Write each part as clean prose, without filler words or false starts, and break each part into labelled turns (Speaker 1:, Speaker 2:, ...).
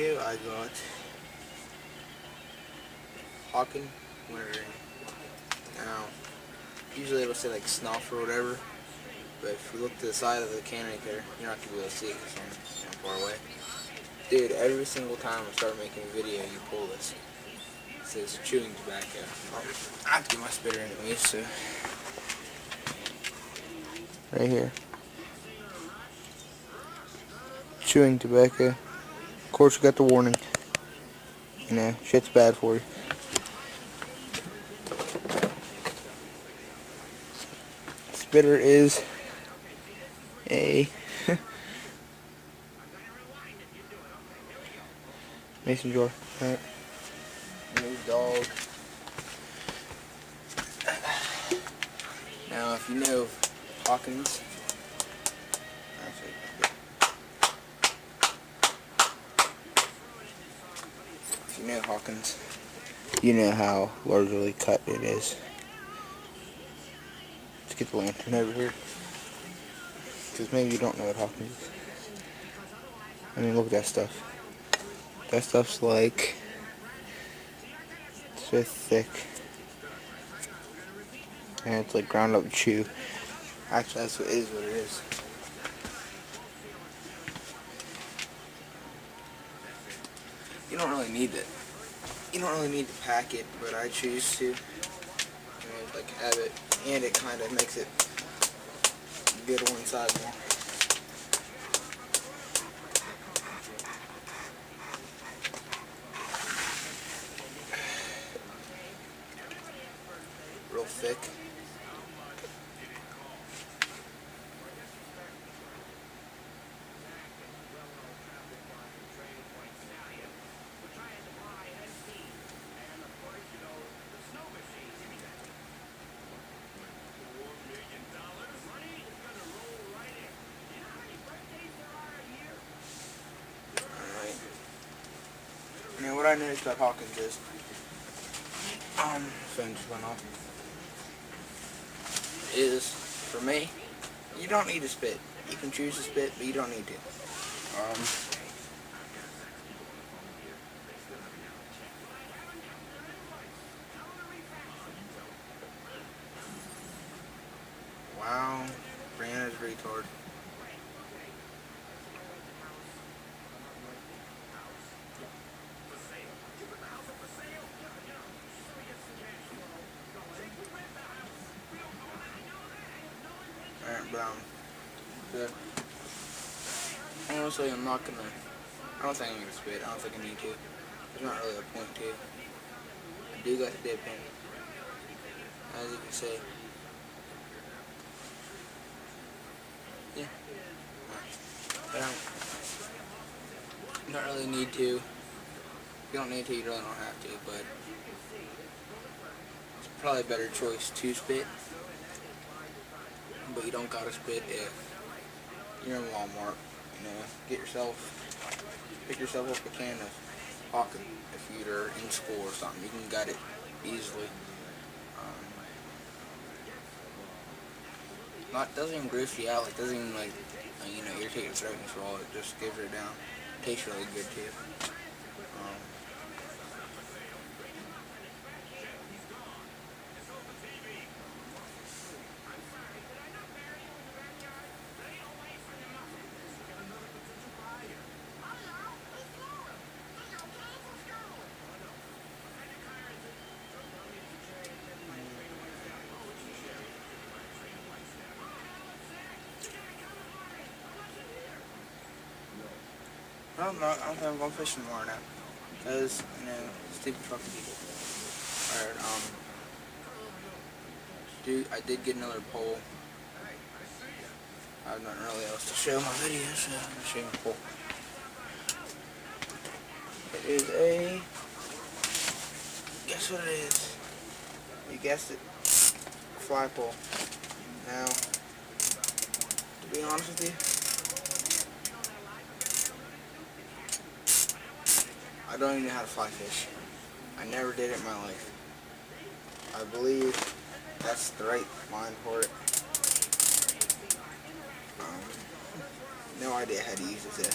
Speaker 1: I got hawken wintergreen. Now, usually it'll say like snuff or whatever, but if you look to the side of the can right there, you're not gonna be able to see it because I'm far away. Dude, every single time I start making a video, you pull this. It says chewing tobacco. I have to get my spitter anyways, so. Right here. Chewing tobacco. Of course, you got the warning. You know, shit's bad for you. Spitter is a mason jar. Right. New dog. Now, if you know Hawkins, you know how largely cut it is. Let's get the lantern over here, because maybe you don't know what Hawkins is. I mean, look at that stuff. That stuff's like so thick, and it's like ground up chew. Actually, that's what it is. You don't really need it. You don't really need to pack it, but I choose to. Like have it, and it kind of makes it good on inside more. Real thick. Now what I noticed about Hawkins is, phone just went off, is, for me, you don't need to spit. You can choose to spit, but you don't need to. Wow, Brianna's retard. Alright, so, honestly, I don't think I'm gonna spit. I don't think I need to. There's not really a point to. I do got the dip in, as you can see. Yeah. But you don't really need to. You don't need to, you really don't have to, but it's probably a better choice to spit. But you don't gotta spit if you're in Walmart. You know, pick yourself up a can of hawken if you're in school or something. You can get it easily. Doesn't even gross you out. It doesn't even irritate your throat and swallow. It just gives it down. It tastes really good too. I don't think I'm going fishing tomorrow now. Because, stupid fucking people. Alright, I did get another pole. I have nothing really else to show in my video, so I'm going to show you my pole. It is a... Guess what it is? You guessed it. Fly pole. Now, to be honest with you, I don't even know how to fly fish. I never did it in my life. I believe that's the right line for it. No idea how to use it.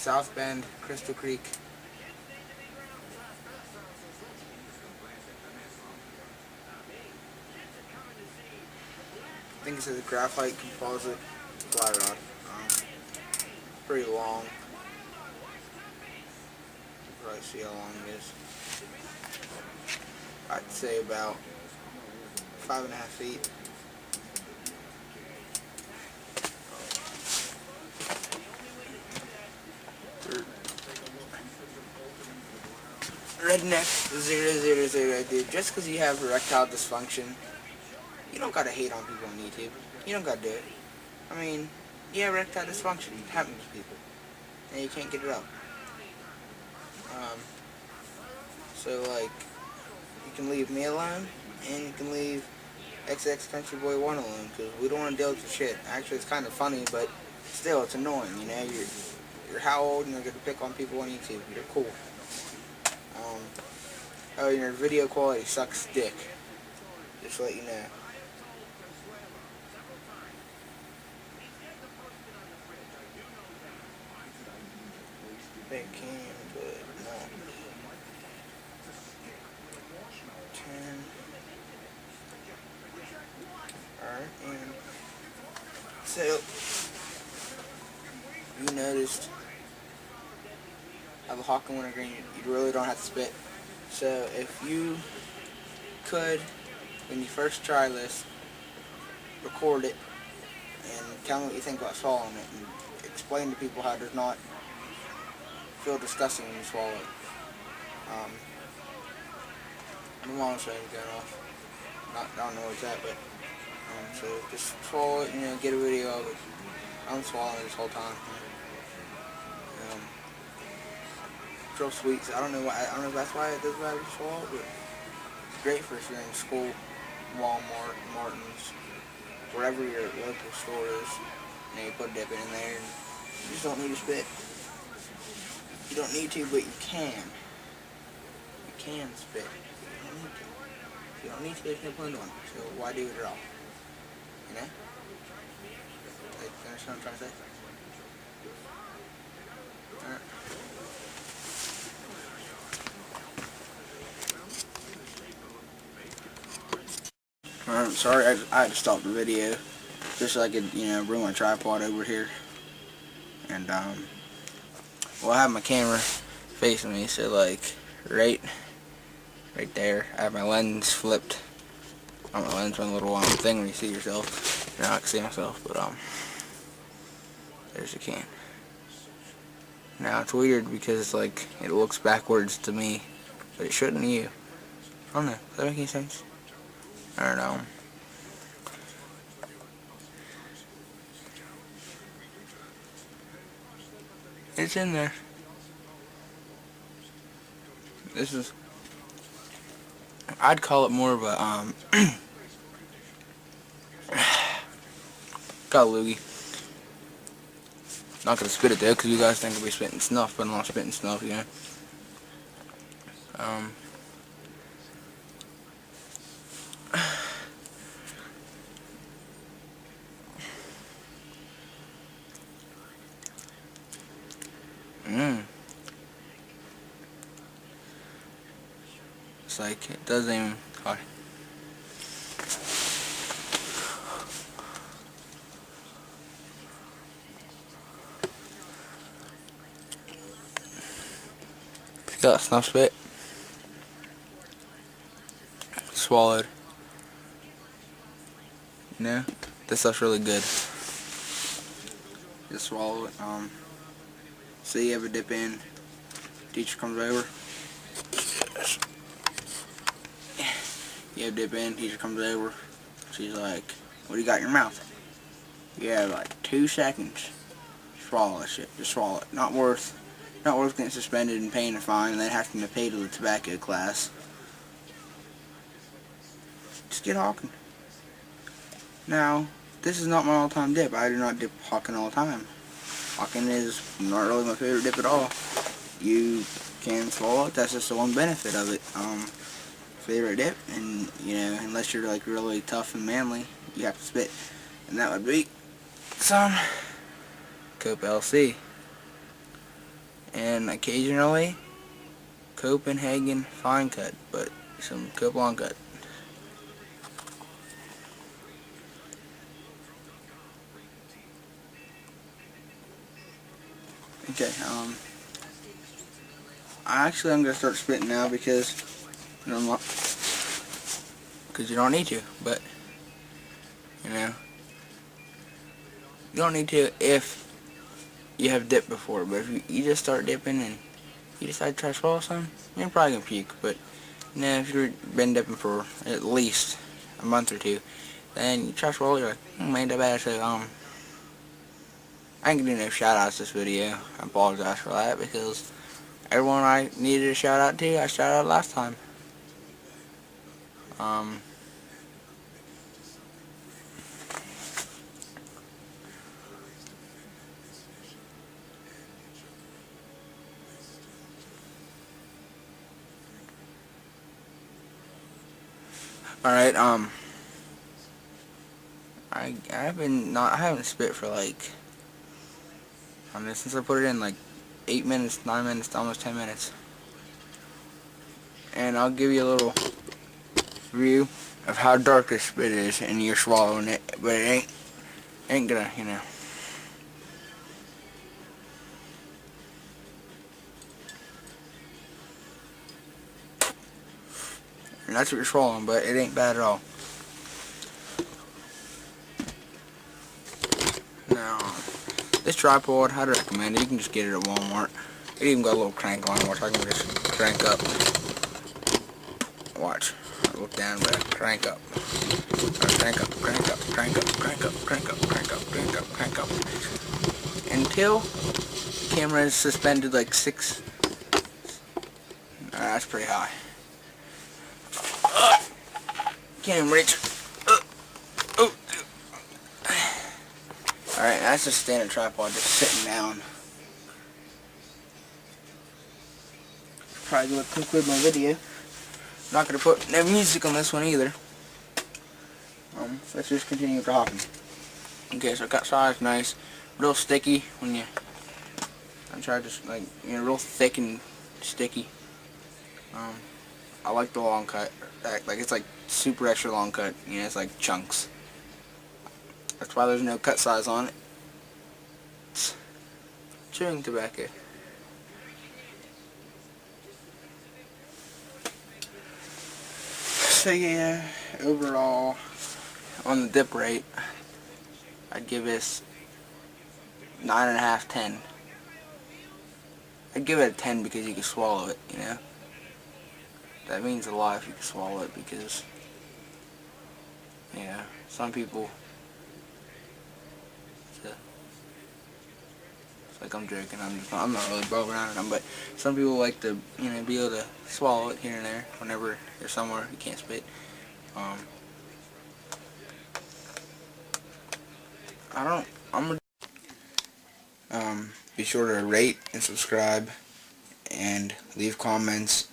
Speaker 1: South Bend, Crystal Creek. I think it's a graphite composite fly rod. Pretty long. You can probably see how long it is. I'd say about 5.5 feet. Redneck 000, dude. Just because you have erectile dysfunction, you don't gotta hate on people on YouTube. You don't gotta do it. I mean, you have erectile dysfunction. It happens to people, and you can't get it up. So like, you can leave me alone, and you can leave XX Country Boy 1 alone, because we don't want to deal with your shit. Actually, it's kind of funny, but still, it's annoying. You know, you're how old, and you're gonna pick on people on YouTube. You're cool. Oh, your video quality sucks dick. Just to let you know. They can, but no. 10. Alright, and so you noticed I have a hawken wintergreen. You really don't have to spit. So if you could, when you first try this, record it and tell me what you think about swallowing it, and explain to people how it does not feel disgusting when you swallow it. My mom's phone is going off. I don't know where it's at, but so just swallow it and get a video of it. I'm swallowing it this whole time. Real sweet. I don't know if that's why it does matter to swallow, but it's great for if you're in school, Walmart, Martin's, wherever your local store is. And you put dip it in there, and you just don't need to spit. You don't need to, but you can. You can spit. You don't need to. If you don't need to, there's no point doing it. So why do it at all? You know? Like, you understand what I'm trying to say? Alright. Sorry, I had to stop the video just so I could, bring my tripod over here. And, well, I have my camera facing me, so, like, right there, I have my lens flipped. Not my lens, my little thing when you see yourself. You're not gonna see myself, but, there's the can. Now, it's weird because it's like, it looks backwards to me, but it shouldn't to you. I don't know. Does that make any sense? I don't know. It's in there. This is, I'd call it more of a, got a loogie. Not gonna spit it though, because you guys think I'll be spitting snuff, but I'm not spitting snuff, It's like, it doesn't even, got a snuff spit. Swallowed. This stuff's really good. Just swallow it. So you have a dip in. Teacher comes over. You have a dip in. Teacher comes over. She's like, "What do you got in your mouth?" You have like 2 seconds. Swallow that shit. Just swallow it. Not worth getting suspended and paying a fine and then having to pay to the tobacco class. Just get hawken. Now, this is not my all-time dip. I do not dip hawken all the time. Hawken is not really my favorite dip at all. You can swallow it. That's just the one benefit of it. Favorite dip, and unless you're like really tough and manly, you have to spit, and that would be some Cope LC. and occasionally Copenhagen fine cut, but some Cope long cut. Okay, I'm gonna start spitting now because you don't need to, but you know, you don't need to if you have dipped before. But if you just start dipping and you decide to try to swallow some, you're probably gonna puke. But you know, if you've been dipping for at least a month or two, then you try to swallow, you're like, ain't that bad. So I ain't gonna do no shout outs this video. I apologize for that because everyone I needed a shout out to, I shouted out last time. Alright, I haven't spit for like, since I put it in like 8 minutes, 9 minutes, almost 10 minutes. And I'll give you a little view of how dark this spit is, and you're swallowing it, but it ain't gonna, you know. And that's what you're swallowing, but it ain't bad at all. Now, this tripod, I'd recommend it. You can just get it at Walmart. It even got a little crank on it, which I can just crank up. Watch. I look down, but crank up. Crank up, crank up, crank up, crank up, crank up, crank up, crank up, crank up. Until the camera is suspended like 6. That's pretty high. Can't even reach it. Alright, that's just a standard tripod, just sitting down. Probably gonna conclude my video. Not gonna put no music on this one either. Let's just continue with the hawken. Okay, so it got size nice, real sticky when you. I'm trying to like real thick and sticky. I like the long cut. Like it's like super extra long cut. You know, it's like chunks. That's why there's no cut size on it. It's chewing tobacco. So yeah, overall, on the dip rate, I'd give this 9.5, 10. I'd give it a 10 because you can swallow it, you know. That means a lot if you can swallow it because, you know, some people, it's like I'm joking, I'm not really bothering on them, but some people like to, you know, be able to swallow it here and there whenever they're somewhere you can't spit. Be sure to rate and subscribe and leave comments.